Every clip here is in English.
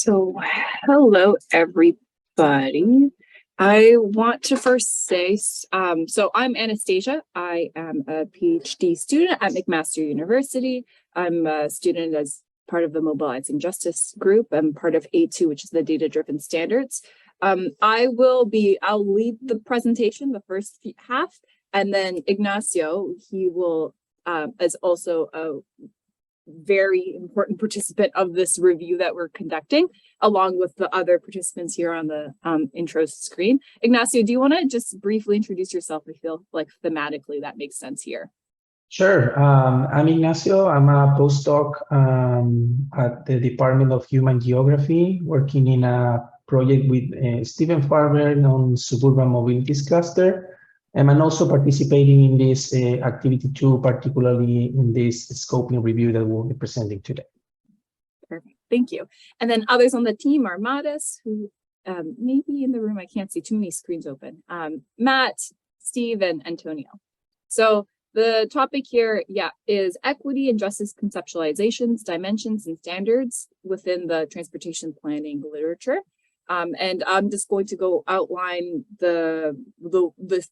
So, hello, everybody. I want to first say, so I'm Anastasia. I am a PhD student at McMaster University. I'm a student as part of the Mobilizing Justice group. I'm part of A2, which is the data-driven standards. I'll lead the presentation, the first half, and then Ignacio, he will, is also a very important participant of this review that we're conducting, along with the other participants here on the intro screen. Ignacio, do you want to just briefly introduce yourself? I feel like thematically that makes sense here. Sure. I'm Ignacio. I'm a postdoc at the Department of Human Geography, working in a project with Stephen Farber on suburban mobilities cluster. And I'm also participating in this activity too, particularly in this scoping review that we'll be presenting today. Perfect, thank you. And then others on the team are Mattis, who may be in the room. I can't see too many screens open. Matt, Steve, and Antonio. So the topic here, is equity and justice conceptualizations, dimensions, and standards within the transportation planning literature. And I'm just going to go outline the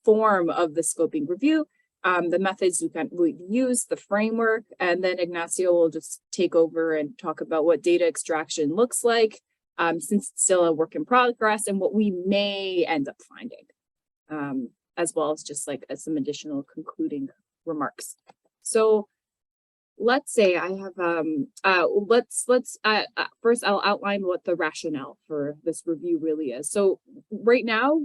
form of the scoping review, the methods we use, the framework, and then Ignacio will just take over and talk about what data extraction looks like, since it's still a work in progress, and what we may end up finding, as well as just like some additional concluding remarks. So let's say I have, first I'll outline what the rationale for this review really is. So right now,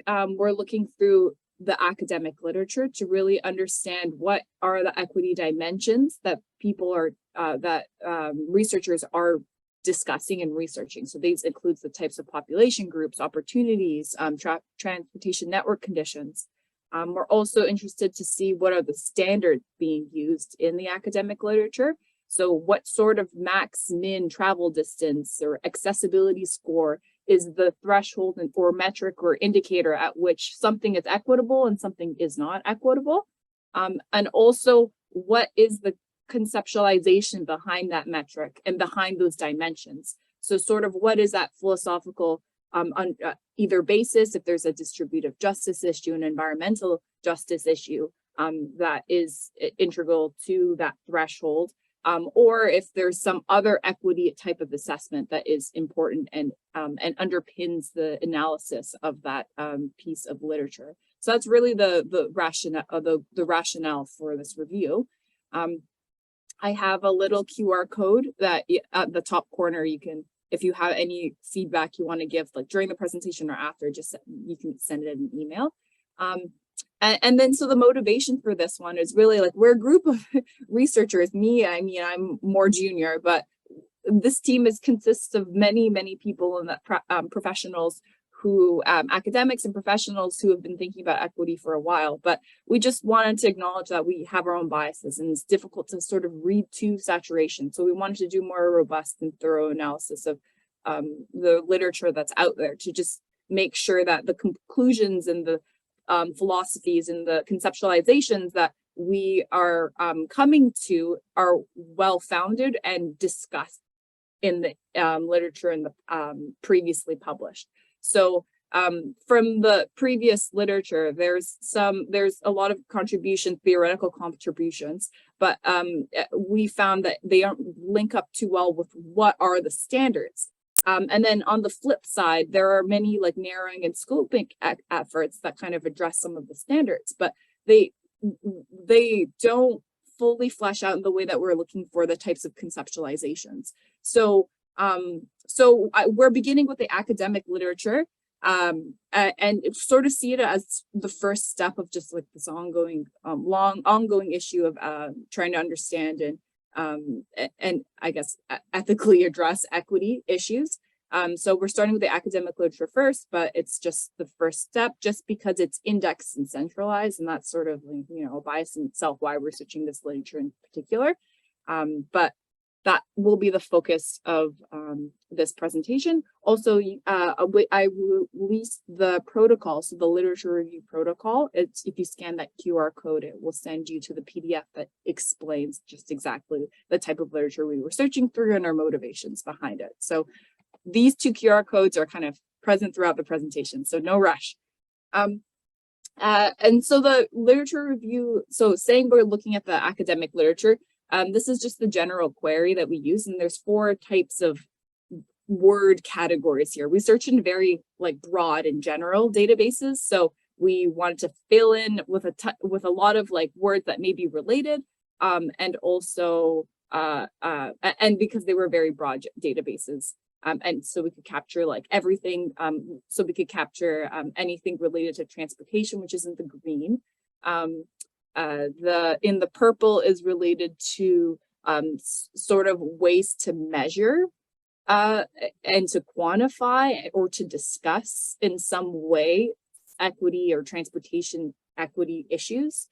we're looking through the academic literature to really understand what are the equity dimensions that people are, researchers are discussing and researching. So these includes the types of population groups, opportunities, transportation network conditions. We're also interested to see what are the standards being used in the academic literature. So what sort of max-min travel distance or accessibility score is the threshold or metric or indicator at which something is equitable and something is not equitable? And also, what is the conceptualization behind that metric and behind those dimensions? So sort of what is that philosophical on either basis, if there's a distributive justice issue, an environmental justice issue that is integral to that threshold, or if there's some other equity type of assessment that is important and underpins the analysis of that piece of literature. So that's really the rationale for this review. I have a little QR code that at the top corner you can, if you have any feedback you want to give, like during the presentation or after, just you can send it in an email. And then so the motivation for this one is really like we're a group of researchers. I'm more junior, but this team consists of many people and professionals who, academics and professionals who have been thinking about equity for a while. But we just wanted to acknowledge that we have our own biases and it's difficult to sort of read to saturation. So we wanted to do more robust and thorough analysis of the literature that's out there to just make sure that the conclusions and the philosophies and the conceptualizations that we are coming to are well-founded and discussed in the literature and the previously published. So from the previous literature, there's a lot of theoretical contributions, but we found that they don't link up too well with what are the standards. And then on the flip side, there are many like narrowing and scoping efforts that kind of address some of the standards, but they don't fully flesh out in the way that we're looking for the types of conceptualizations. So we're beginning with the academic literature, and sort of see it as the first step of just like this ongoing, ongoing issue of trying to understand and I guess ethically address equity issues. So we're starting with the academic literature first, but it's just the first step, just because it's indexed and centralized, and that's sort of, a bias in itself why we're switching this literature in particular. But that will be the focus of this presentation. Also, I released the protocol, so the literature review protocol. It's, if you scan that QR code, it will send you to the PDF that explains just exactly the type of literature we were searching through and our motivations behind it. So these two QR codes are kind of present throughout the presentation, so no rush. And so the literature review, so saying we're looking at the academic literature, this is just the general query that we use, and there's 4 types of word categories here. We search in very like broad and general databases, so we wanted to fill in with a lot of like words that may be related, and also and because they were very broad databases. And so we could capture like everything. So we could capture anything related to transportation, which is in the green. In the purple is related to sort of ways to measure and to quantify or to discuss in some way equity or transportation equity issues.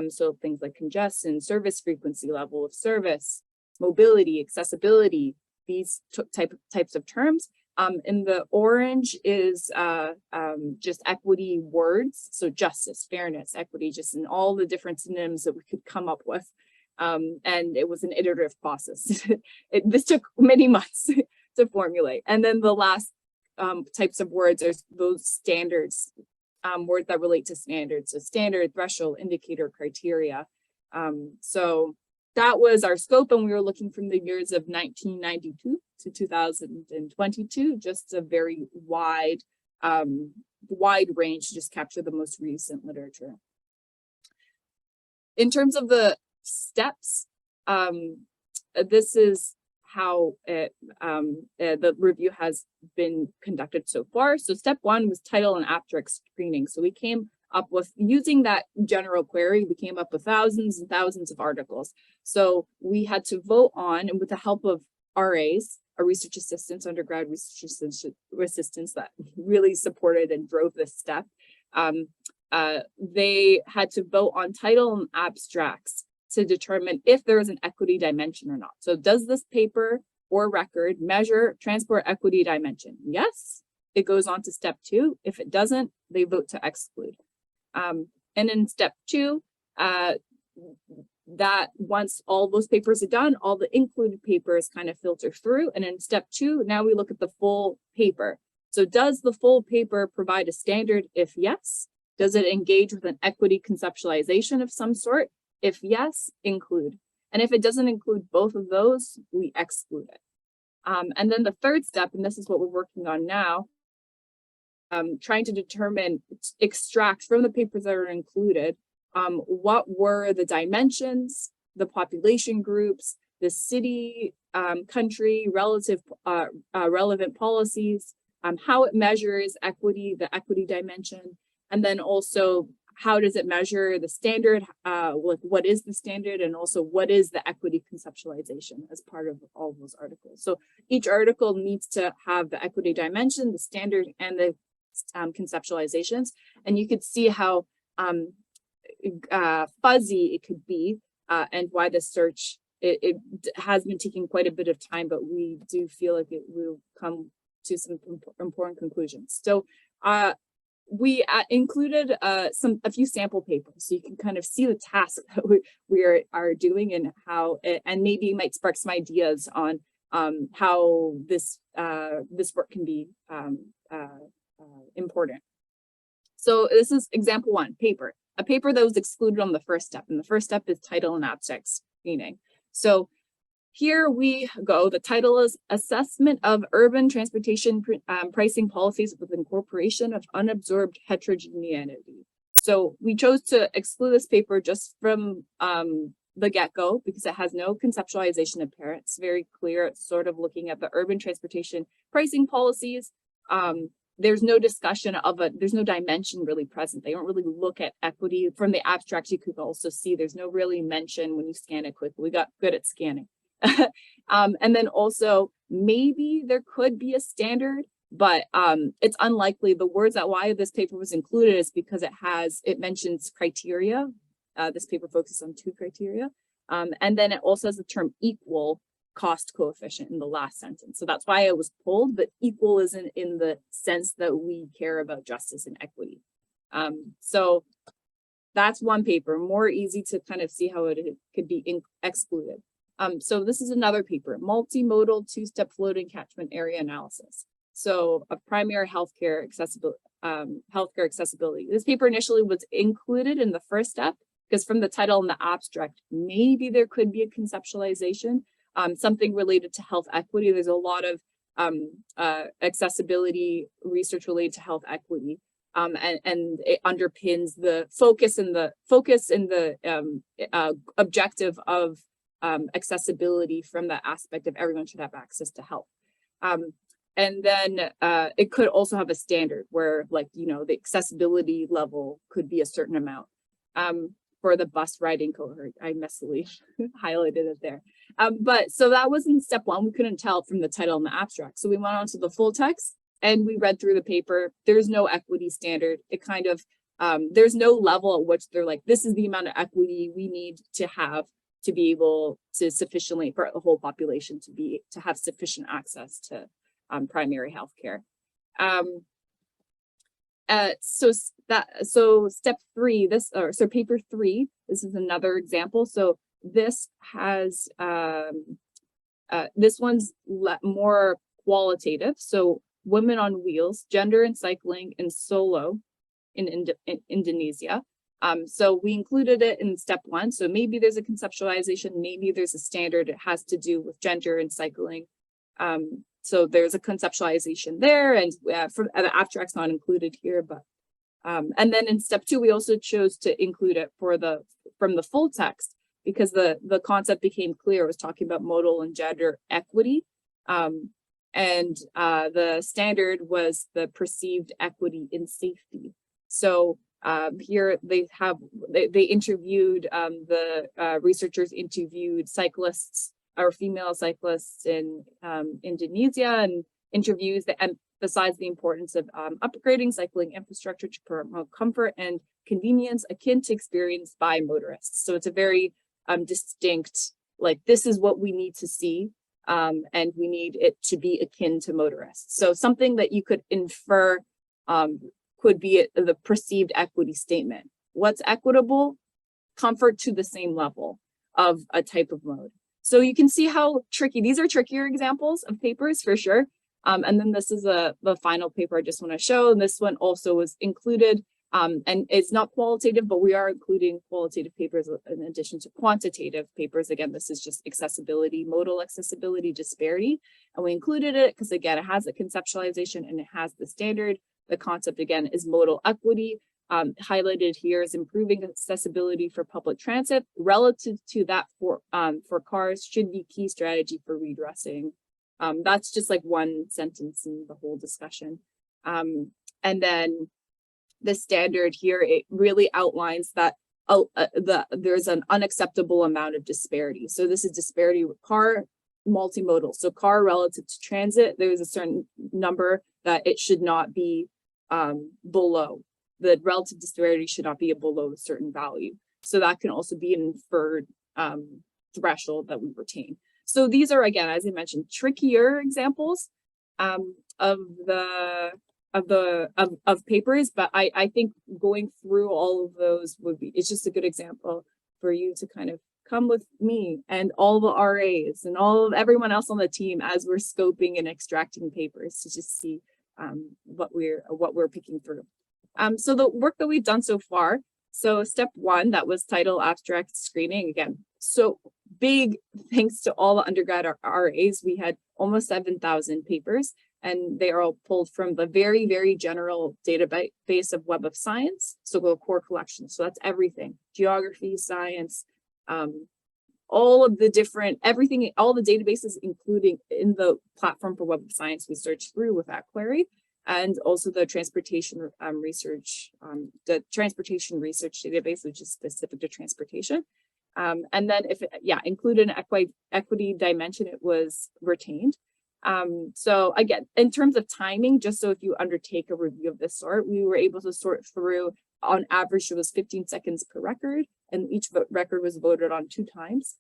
So things like congestion, service frequency, level of service, mobility, accessibility, these types of terms. In the orange is just equity words. So justice, fairness, equity, just in all the different synonyms that we could come up with. And it was an iterative process. This took many months to formulate. And then the last types of words are those standards, words that relate to standards. So standard, threshold, indicator, criteria. So that was our scope, and we were looking from the years of 1992 to 2022, just a very wide range to just capture the most recent literature. In terms of the steps, this is how the review has been conducted so far. So step 1 was title and abstract screening. So we came up with, using that general query, we came up with thousands and thousands of articles. So we had to vote on, and with the help of RAs, our research assistants, undergrad research assistants that really supported and drove this step, they had to vote on title and abstracts to determine if there is an equity dimension or not. So does this paper or record measure transport equity dimension? Yes, it goes on to step 2. If it doesn't, they vote to exclude. And in step 2, that once all those papers are done, all the included papers kind of filter through. And in step 2, now we look at the full paper. So does the full paper provide a standard? If yes, does it engage with an equity conceptualization of some sort? If yes, include. And if it doesn't include both of those, we exclude it. And then the third step, and this is what we're working on now, trying to determine, extract from the papers that are included, what were the dimensions, the population groups, the city, country, relevant policies, how it measures equity, the equity dimension, and then also how does it measure the standard, what is the standard, and also what is the equity conceptualization as part of all of those articles. So each article needs to have the equity dimension, the standard, and the conceptualizations, and you could see how fuzzy it could be, and why the search, it has been taking quite a bit of time, but we do feel like it will come to some important conclusions. So we included a few sample papers, so you can kind of see the task that we are doing, and how and maybe might spark some ideas on how this work can be important. So this is example 1, paper. A paper that was excluded on the first step, and the first step is title and abstract screening. So here we go. The title is Assessment of Urban Transportation Pricing Policies with Incorporation of Unabsorbed Heterogeneity. So we chose to exclude this paper just from the get-go because it has no conceptualization apparent. It's very clear. It's sort of looking at the urban transportation pricing policies. There's no discussion of there's no dimension really present. They don't really look at equity. From the abstract, you could also see there's no really mention when you scan it quickly. We got good at scanning. And then also maybe there could be a standard, but it's unlikely. The words that why this paper was included is because it mentions criteria. This paper focuses on 2 criteria. And then it also has the term equal cost coefficient in the last sentence. So that's why it was pulled, but equal isn't in the sense that we care about justice and equity. So that's one paper, more easy to kind of see how it could be excluded. So this is another paper, multimodal two-step floating catchment area analysis. So a primary healthcare accessibility. This paper initially was included in the first step because from the title and the abstract, maybe there could be a conceptualization, something related to health equity. There's a lot of accessibility research related to health equity. And it underpins the focus and the objective of accessibility from the aspect of everyone should have access to health. And then it could also have a standard where, like, you know, the accessibility level could be a certain amount. For the bus riding cohort, I messily highlighted it there. But so that was in step one. We couldn't tell from the title and the abstract. So we went on to the full text and we read through the paper. There's no equity standard. It kind of, there's no level at which they're like, this is the amount of equity we need to have to be able to sufficiently, for the whole population to have sufficient access to primary health care. So step three, so paper 3, this is another example. So this has, this one's more qualitative. So women on wheels, gender and cycling in Solo in Indonesia. So we included it in step 1. So maybe there's a conceptualization, maybe there's a standard. It has to do with gender and cycling. So there's a conceptualization there, and for the abstract's not included here, but and then in step 2, we also chose to include it from the full text because the concept became clear. It was talking about modal and gender equity, and the standard was the perceived equity in safety. So here they interviewed the researchers interviewed cyclists or female cyclists in Indonesia, and interviews that emphasize the importance of upgrading cycling infrastructure to promote comfort and convenience akin to experience by motorists. So it's a very distinct, like, this is what we need to see, and we need it to be akin to motorists. So something that you could infer could be the perceived equity statement. What's equitable? Comfort to the same level of a type of mode. So you can see how tricky, these are trickier examples of papers for sure. And then this is the final paper I just want to show. And this one also was included, and it's not qualitative, but we are including qualitative papers in addition to quantitative papers. Again, this is just accessibility, modal accessibility disparity. And we included it because, again, it has a conceptualization and it has the standard. The concept, again, is modal equity. Highlighted here is improving accessibility for public transit relative to that for cars should be key strategy for redressing. That's just like one sentence in the whole discussion. And then the standard here, it really outlines that there's an unacceptable amount of disparity. So this is disparity with car multimodal. So car relative to transit, there's a certain number that it should not be below. The relative disparity should not be below a certain value. So that can also be an inferred threshold that we retain. So these are, again, as I mentioned, trickier examples of papers, but I think going through all of those it's just a good example for you to kind of come with me and all the RAs and everyone else on the team as we're scoping and extracting papers to just see what we're picking through. So the work that we've done so far, so step 1, that was title, abstract, screening. Again, so big thanks to all the undergrad RAs. We had almost 7,000 papers, and they are all pulled from the very, very general database of Web of Science, so the core collection. So that's everything, geography, science, all of the different, everything, all the databases, including in the platform for Web of Science we searched through with that query. And also the transportation research database, which is specific to transportation. And then included an equity dimension, it was retained. So again, in terms of timing, just so if you undertake a review of this sort, we were able to sort through, on average, it was 15 seconds per record, and each record was voted on 2 times.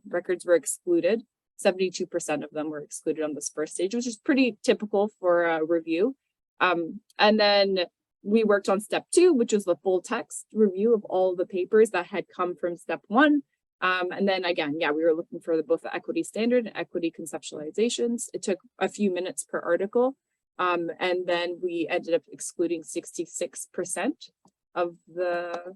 Records were excluded. 72% of them were excluded on this first stage, which is pretty typical for a review. And then we worked on step 2, which was the full text review of all the papers that had come from step 1. And then again, yeah, we were looking for both the equity standard and equity conceptualizations. It took a few minutes per article. And then we ended up excluding 66% of the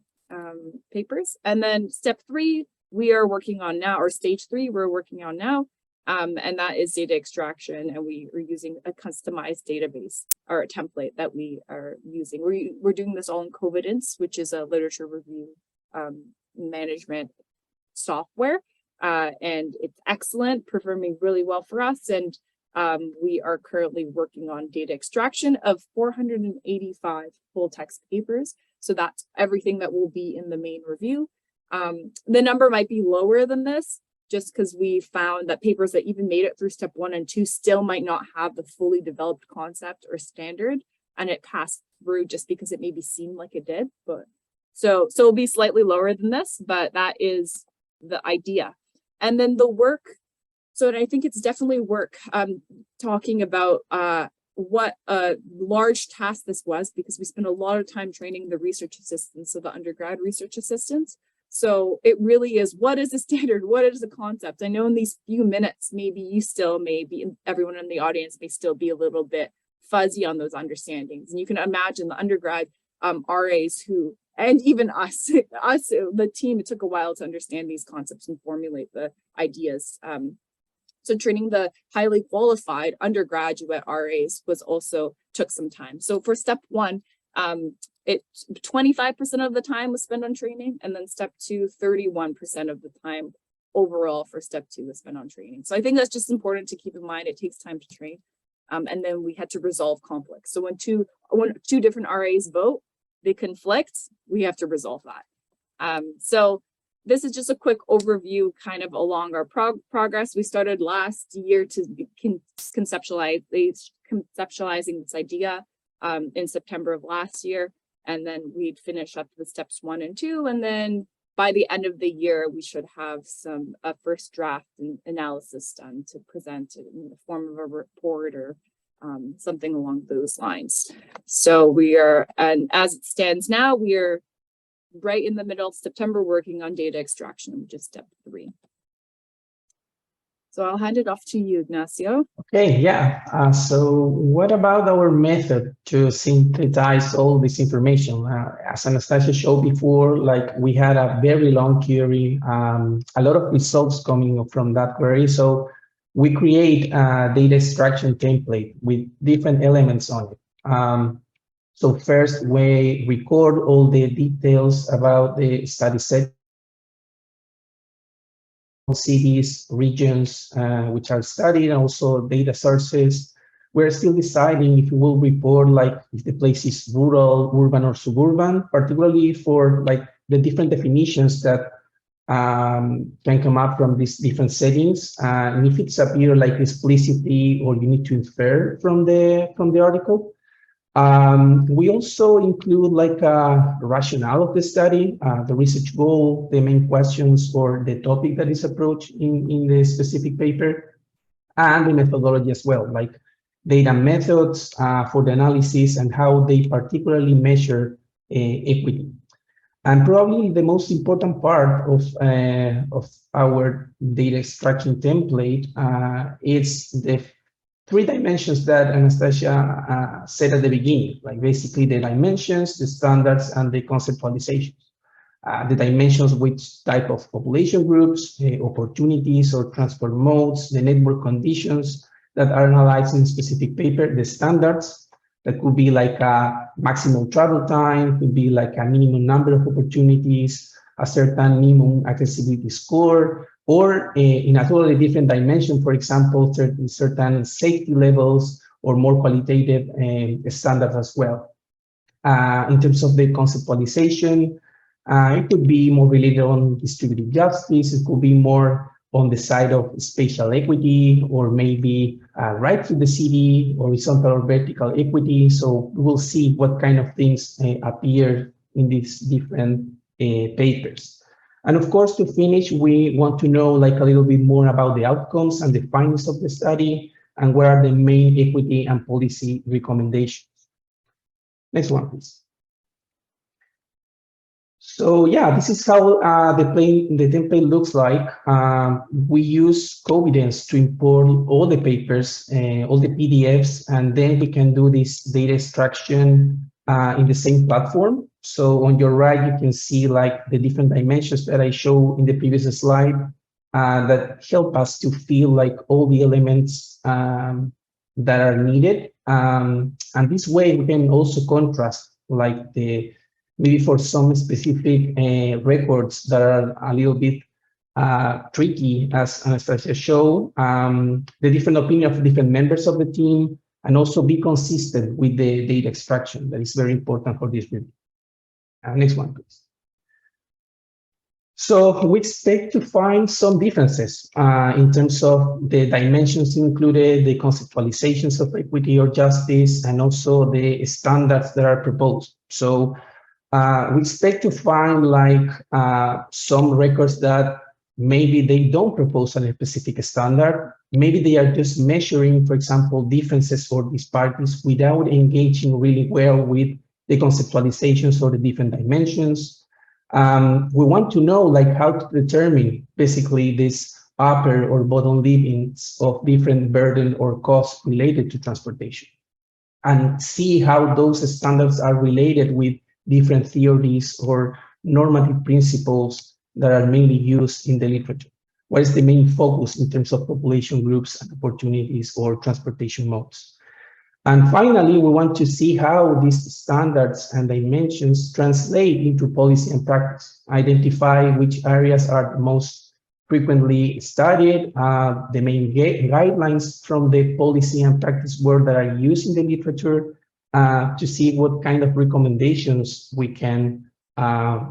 papers. And then step 3, we are working on now, or stage 3, we're working on now. And that is data extraction. And we are using a customized database or a template that we are using. We're doing this all in Covidence, which is a literature review management software. And it's excellent, performing really well for us. And we are currently working on data extraction of 485 full text papers. So that's everything that will be in the main review. The number might be lower than this, just because we found that papers that even made it through step 1 and 2 still might not have the fully developed concept or standard, and it passed through just because it maybe seemed like it did. But so it'll be slightly lower than this, but that is the idea. And then the work. So I think it's definitely work talking about what a large task this was, because we spent a lot of time training the research assistants, so the undergrad research assistants. So it really is, what is the standard? What is the concept? I know in these few minutes, maybe you still may be, everyone in the audience may still be a little bit fuzzy on those understandings. And you can imagine the undergrad RAs who, and even us, the team, it took a while to understand these concepts and formulate the ideas. So training the highly qualified undergraduate RAs took some time. So for step 1, 25% of the time was spent on training, and then step 2, 31% of the time overall for step 2 was spent on training. So I think that's just important to keep in mind. It takes time to train. And then we had to resolve conflicts. So when two different RAs vote, they conflict, we have to resolve that. So this is just a quick overview kind of along our progress. We started last year to conceptualizing this idea in September of last year. And then we'd finish up the steps 1 and 2. And then by the end of the year, we should have a first draft and analysis done to present it in the form of a report or something along those lines. So we are, and as it stands now, we are right in the middle of September working on data extraction, which is step 3. So I'll hand it off to you, Ignacio. Okay, yeah. So what about our method to synthesize all this information? As Anastasia showed before, like we had a very long query, a lot of results coming from that query. So we create a data extraction template with different elements on it. So first we record all the details about the study set, cities, regions, which are studied, and also data sources. We're still deciding if we will report like if the place is rural, urban, or suburban, particularly for like the different definitions that can come up from these different settings. And if it's appear like explicitly or you need to infer from the article. We also include like a rationale of the study, the research goal, the main questions or the topic that is approached in the specific paper, and the methodology as well, like data methods for the analysis and how they particularly measure equity. And probably the most important part of our data extraction template is the 3 dimensions that Anastasia said at the beginning, like basically the dimensions, the standards, and the conceptualizations. The dimensions, which type of population groups, opportunities or transport modes, the network conditions that are analyzed in a specific paper, the standards, that could be like a maximum travel time, could be like a minimum number of opportunities, a certain minimum accessibility score, or in a totally different dimension, for example, certain safety levels or more qualitative standards as well. In terms of the conceptualization, it could be more related on distributive justice, it could be more on the side of spatial equity, or maybe right to the city, horizontal or vertical equity. So we'll see what kind of things appear in these different papers. And of course, to finish, we want to know like a little bit more about the outcomes and the findings of the study, and what are the main equity and policy recommendations. Next one, please. So yeah, this is how the template looks like. We use Covidence to import all the papers, all the PDFs, and then we can do this data extraction in the same platform. So on your right, you can see like the different dimensions that I showed in the previous slide that help us to feel like all the elements that are needed. And this way we can also contrast like maybe for some specific records that are a little bit tricky, as Anastasia showed, the different opinion of different members of the team, and also be consistent with the data extraction. That is very important for this review. Next one, please. So we expect to find some differences in terms of the dimensions included, the conceptualizations of equity or justice, and also the standards that are proposed. So we expect to find like some records that maybe they don't propose a specific standard. Maybe they are just measuring, for example, differences or disparities without engaging really well with the conceptualizations or the different dimensions. We want to know like how to determine basically this upper or bottom limits of different burden or costs related to transportation, and see how those standards are related with different theories or normative principles that are mainly used in the literature. What is the main focus in terms of population groups and opportunities or transportation modes? And finally, we want to see how these standards and dimensions translate into policy and practice, identify which areas are the most frequently studied, the main guidelines from the policy and practice world that are used in the literature, to see what kind of recommendations we can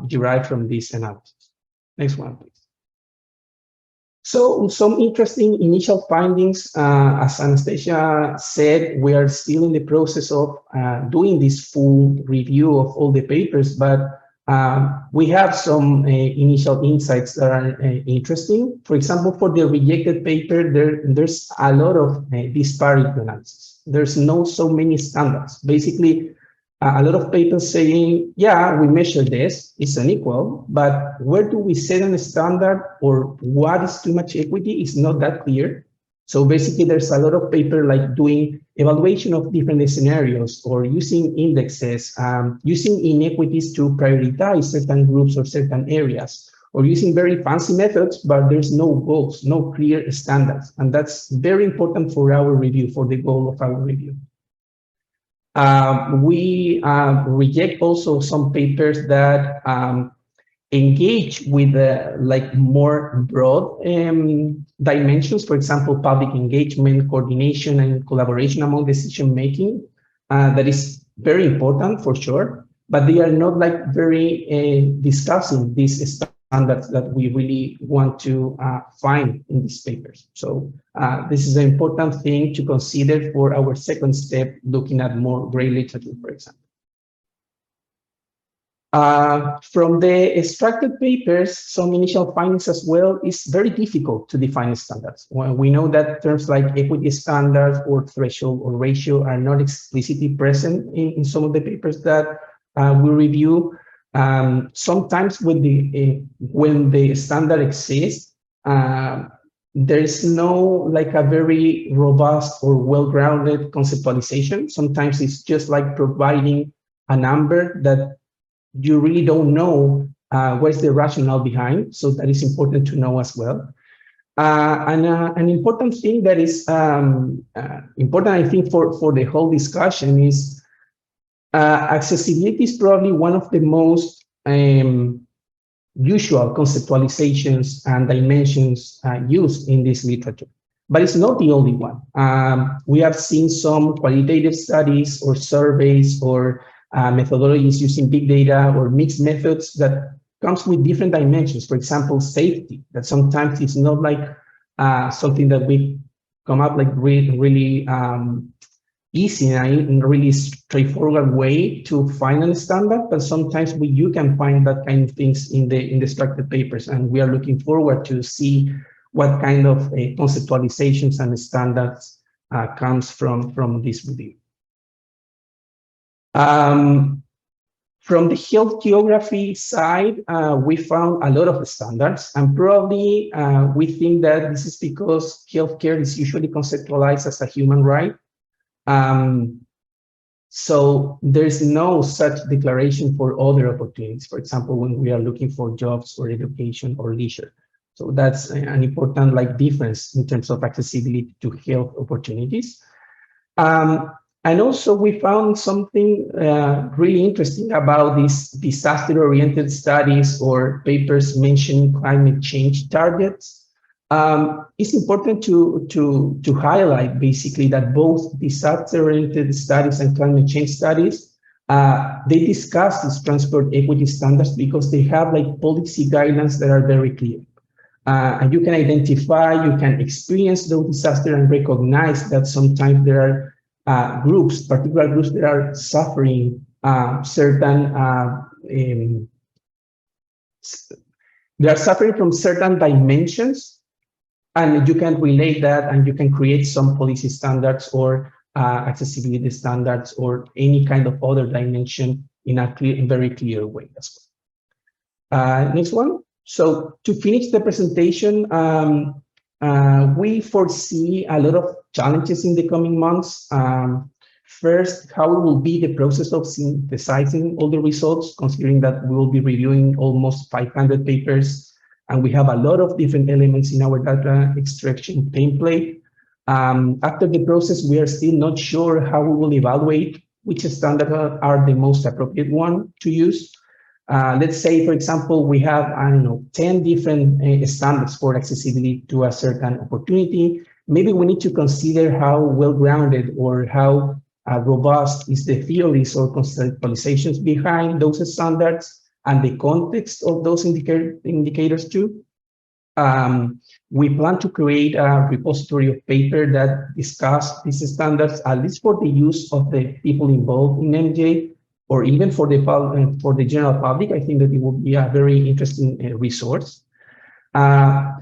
derive from this analysis. Next one, please. So some interesting initial findings. As Anastasia said, we are still in the process of doing this full review of all the papers, but we have some initial insights that are interesting. For example, for the rejected paper, there's a lot of disparity analysis. There's no so many standards. Basically, a lot of papers saying, yeah, we measure this, it's unequal, but where do we set a standard or what is too much equity is not that clear. So basically, there's a lot of paper like doing evaluation of different scenarios or using indexes, using inequities to prioritize certain groups or certain areas, or using very fancy methods, but there's no goals, no clear standards. And that's very important for our review, for the goal of our review. We reject also some papers that engage with like more broad dimensions, for example, public engagement, coordination, and collaboration among decision making. That is very important for sure, but they are not like very discussing these standards that we really want to find in these papers. So this is an important thing to consider for our second step, looking at more gray literature, for example. From the extracted papers, some initial findings as well, is very difficult to define standards. Well, we know that terms like equity standards or threshold or ratio are not explicitly present in some of the papers that we review. Sometimes when the standard exists, there is no like a very robust or well-grounded conceptualization. Sometimes it's just like providing a number that you really don't know what's the rationale behind. So that is important to know as well. And an important thing that is important, I think, for the whole discussion is accessibility is probably one of the most usual conceptualizations and dimensions used in this literature, but it's not the only one. We have seen some qualitative studies or surveys or methodologies using big data or mixed methods that comes with different dimensions. For example, safety, that sometimes it's not like something that we come up like really easy and a really straightforward way to find a standard, but sometimes you can find that kind of things in the structured papers, and we are looking forward to see what kind of conceptualizations and standards comes from this review. From the health geography side, we found a lot of standards, and probably we think that this is because healthcare is usually conceptualized as a human right. So there's no such declaration for other opportunities, for example, when we are looking for jobs or education or leisure. So that's an important difference in terms of accessibility to health opportunities. And also we found something really interesting about these disaster-oriented studies or papers mentioning climate change targets. It's important to highlight basically that both disaster-oriented studies and climate change studies, they discuss these transport equity standards because they have policy guidelines that are very clear. And you can identify, you can experience those disasters and recognize that sometimes there are particular groups that are suffering they are suffering from certain dimensions, and you can relate that and you can create some policy standards or accessibility standards or any kind of other dimension in a very clear way as well. Next one. So to finish the presentation, we foresee a lot of challenges in the coming months. First, how will be the process of synthesizing all the results, considering that we will be reviewing almost 500 papers, and we have a lot of different elements in our data extraction template. After the process, we are still not sure how we will evaluate which standards are the most appropriate one to use. Let's say, for example, we have, 10 different standards for accessibility to a certain opportunity. Maybe we need to consider how well-grounded or how robust is the theories or conceptualizations behind those standards and the context of those indicators too. We plan to create a repository of paper that discuss these standards, at least for the use of the people involved in MJ, or even for the general public. I think that it would be a very interesting resource.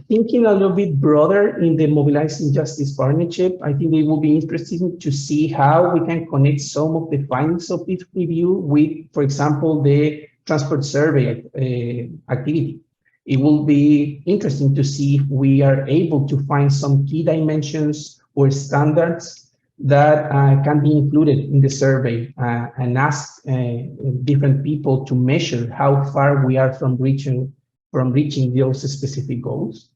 Thinking a little bit broader in the Mobilizing Justice Partnership, I think it will be interesting to see how we can connect some of the findings of this review with, for example, the transport survey activity. It will be interesting to see if we are able to find some key dimensions or standards that can be included in the survey and ask different people to measure how far we are from reaching those specific goals.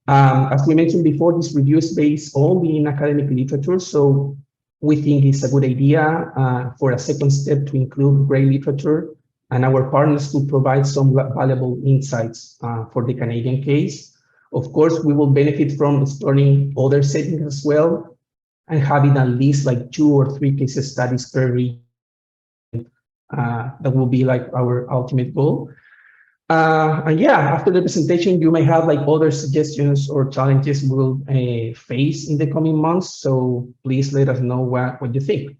As we mentioned before, this review is based only in academic literature, so we think it's a good idea for a second step to include gray literature, and our partners will provide some valuable insights for the Canadian case. Of course, we will benefit from exploring other settings as well, and having at least 2 or 3 case studies per region. That will be our ultimate goal. And yeah, after the presentation, you may have other suggestions or challenges we'll face in the coming months. So please let us know what you think.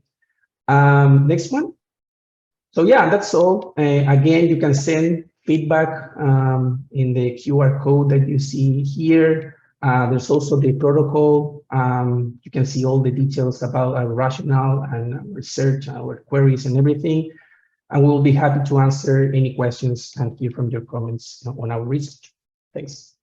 Next one. So yeah, that's all. Again, you can send feedback in the QR code that you see here. There's also the protocol. You can see all the details about our rationale and our research, our queries and everything. And we'll be happy to answer any questions and hear from your comments on our research. Thanks.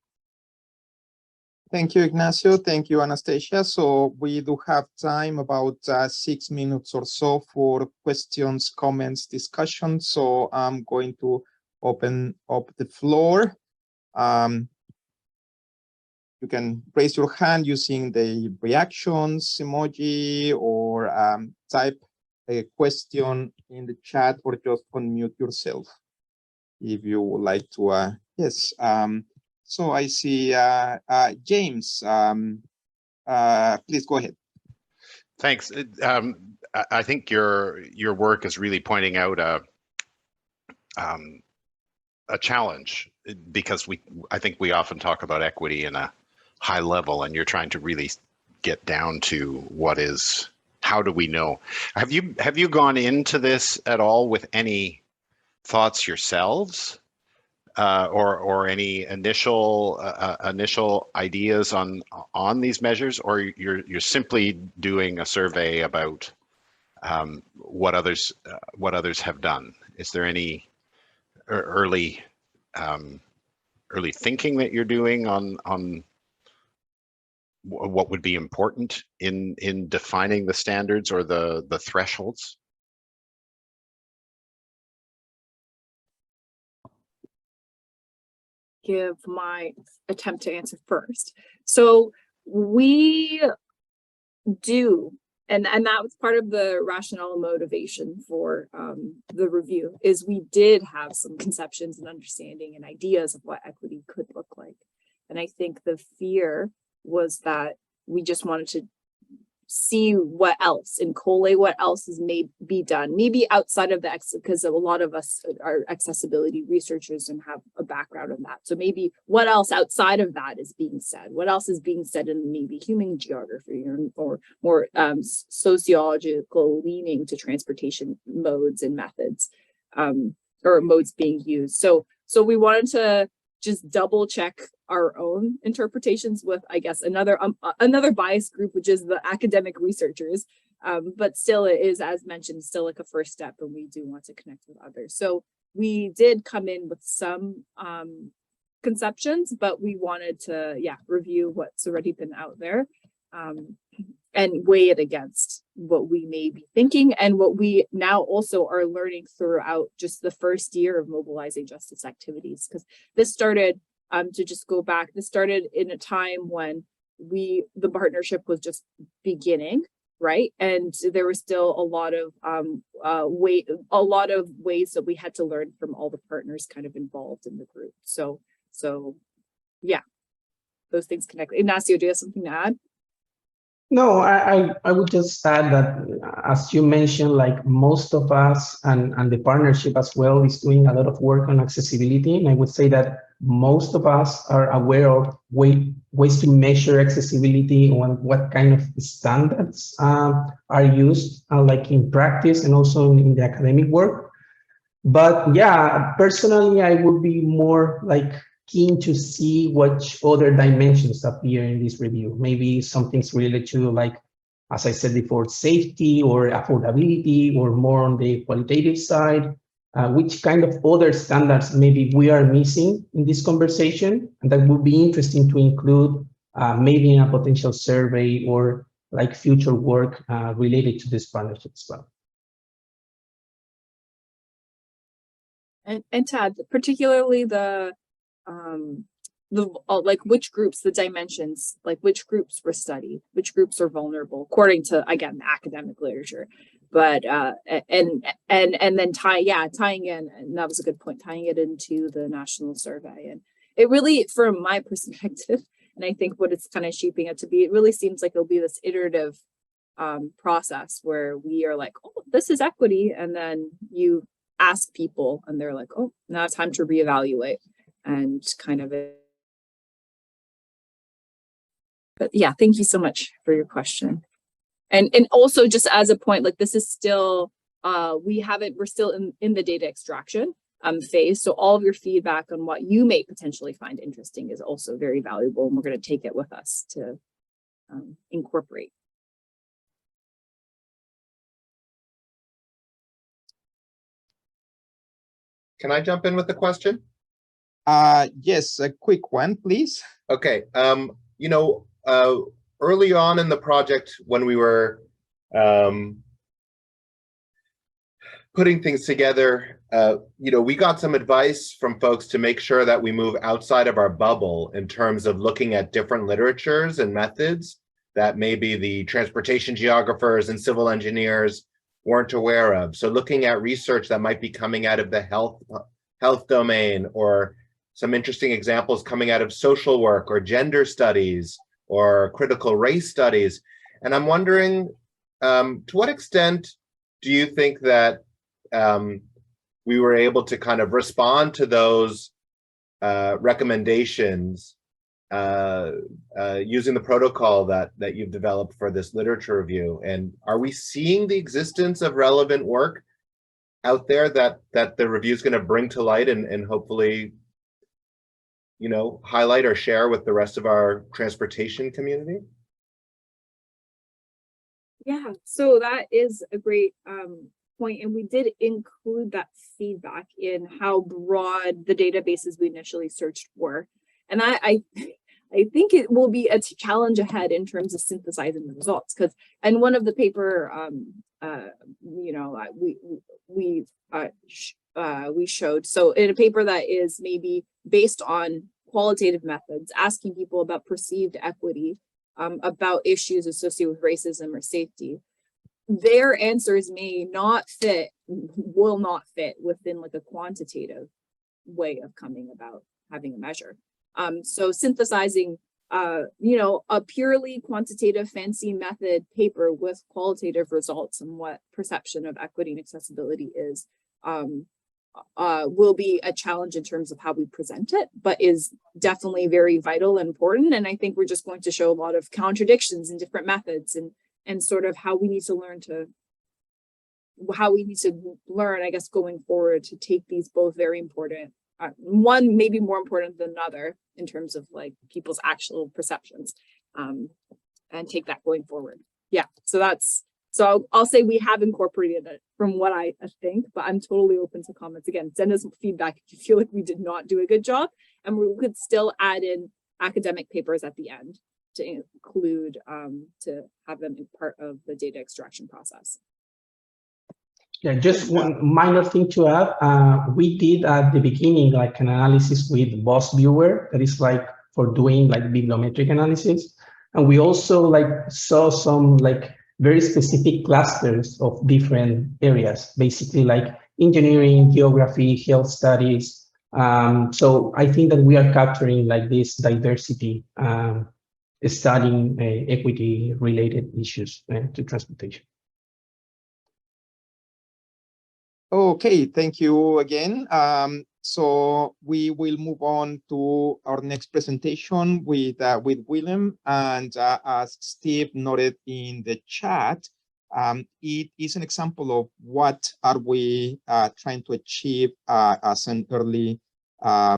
Thank you, Ignacio. Thank you, Anastasia. So we do have time, about 6 minutes or so, for questions, comments, discussion. So I'm going to open up the floor. You can raise your hand using the reactions emoji, or type a question in the chat, or just unmute yourself if you would like to. Yes. So I see James. Please go ahead. Thanks. I think your work is really pointing out a challenge, because I think we often talk about equity in a high level, and you're trying to really get down to how do we know? Have you gone into this at all with any thoughts yourselves, or any initial ideas on these measures, or you're simply doing a survey about what others have done? Is there any early early thinking that you're doing on what would be important in defining the standards or the thresholds? Give my attempt to answer first. So we do, and that was part of the rationale motivation for the review, is we did have some conceptions and understanding and ideas of what equity could look like. And I think the fear was that we just wanted to see what else and collate what else is may be done, maybe outside of the because a lot of us are accessibility researchers and have a background in that. So maybe what else outside of that is being said? What else is being said in maybe human geography or more sociological leaning to transportation modes and methods, or modes being used. So we wanted to just double check our own interpretations with, I guess, another bias group, which is the academic researchers. But still, it is, as mentioned, still like a first step, and we do want to connect with others. So we did come in with some conceptions, but we wanted to, review what's already been out there and weigh it against what we may be thinking and what we now also are learning throughout just the first year of mobilizing justice activities. Because this started, to just go back, this started in a time when the partnership was just beginning, right? And there was still a lot of ways that we had to learn from all the partners kind of involved in the group. So yeah, those things connect. Ignacio, do you have something to add? No, I would just add that, as you mentioned, like most of us and the partnership as well is doing a lot of work on accessibility. And I would say that most of us are aware of ways to measure accessibility and what kind of standards are used, like in practice and also in the academic work. But yeah, personally, I would be more like keen to see what other dimensions appear in this review. Maybe something's related to, like, as I said before, safety or affordability, or more on the qualitative side, which kind of other standards maybe we are missing in this conversation. And that would be interesting to include maybe in a potential survey or like future work related to this partnership as well. And Tad, particularly like which groups, the dimensions, like which groups were studied, which groups are vulnerable according to, again, academic literature, but and then tying in, and that was a good point, tying it into the national survey. And it really, from my perspective, and I think what it's kind of shaping it to be, it really seems like it'll be this iterative process where we are like, oh, this is equity, and then you ask people and they're like, oh, now it's time to reevaluate. And kind of it. But yeah, thank you so much for your question. And also, just as a point, like, this is still we're still in the data extraction phase. So all of your feedback on what you may potentially find interesting is also very valuable, and we're going to take it with us to incorporate. Can I jump in with a question? Yes, a quick one, please. Okay. Early on in the project, when we were putting things together, we got some advice from folks to make sure that we move outside of our bubble in terms of looking at different literatures and methods that maybe the transportation geographers and civil engineers weren't aware of. So looking at research that might be coming out of the health domain, or some interesting examples coming out of social work or gender studies or critical race studies. And I'm wondering, to what extent do you think that we were able to kind of respond to those recommendations using the protocol that you've developed for this literature review? And are we seeing the existence of relevant work out there that the review is going to bring to light and hopefully, highlight or share with the rest of our transportation community? Yeah, so that is a great point, and we did include that feedback in how broad the databases we initially searched were. And I think it will be a challenge ahead in terms of synthesizing the results, because, and one of the paper, we showed, so in a paper that is maybe based on qualitative methods, asking people about perceived equity, about issues associated with racism or safety, their answers may not fit, will not fit within like a quantitative way of coming about having a measure. So synthesizing, a purely quantitative fancy method paper with qualitative results and what perception of equity and accessibility is, will be a challenge in terms of how we present it, but is definitely very vital and important. And I think we're just going to show a lot of contradictions in different methods and sort of how we need to learn, I guess, going forward to take these both very important, one maybe more important than another in terms of like people's actual perceptions, and take that going forward. Yeah, so I'll say we have incorporated it from what I think, but I'm totally open to comments. Again, send us feedback if you feel like we did not do a good job, and we could still add in academic papers at the end to include, to have them in part of the data extraction process. Yeah, just one minor thing to add. We did at the beginning like an analysis with Boss Viewer that is like for doing like bibliometric analysis. And we also like saw some like very specific clusters of different areas, basically like engineering, geography, health studies. So I think that we are capturing like this diversity, studying equity related issues to transportation. Okay, thank you again. So we will move on to our next presentation with Willem. And as Steve noted in the chat, it is an example of what are we trying to achieve as an early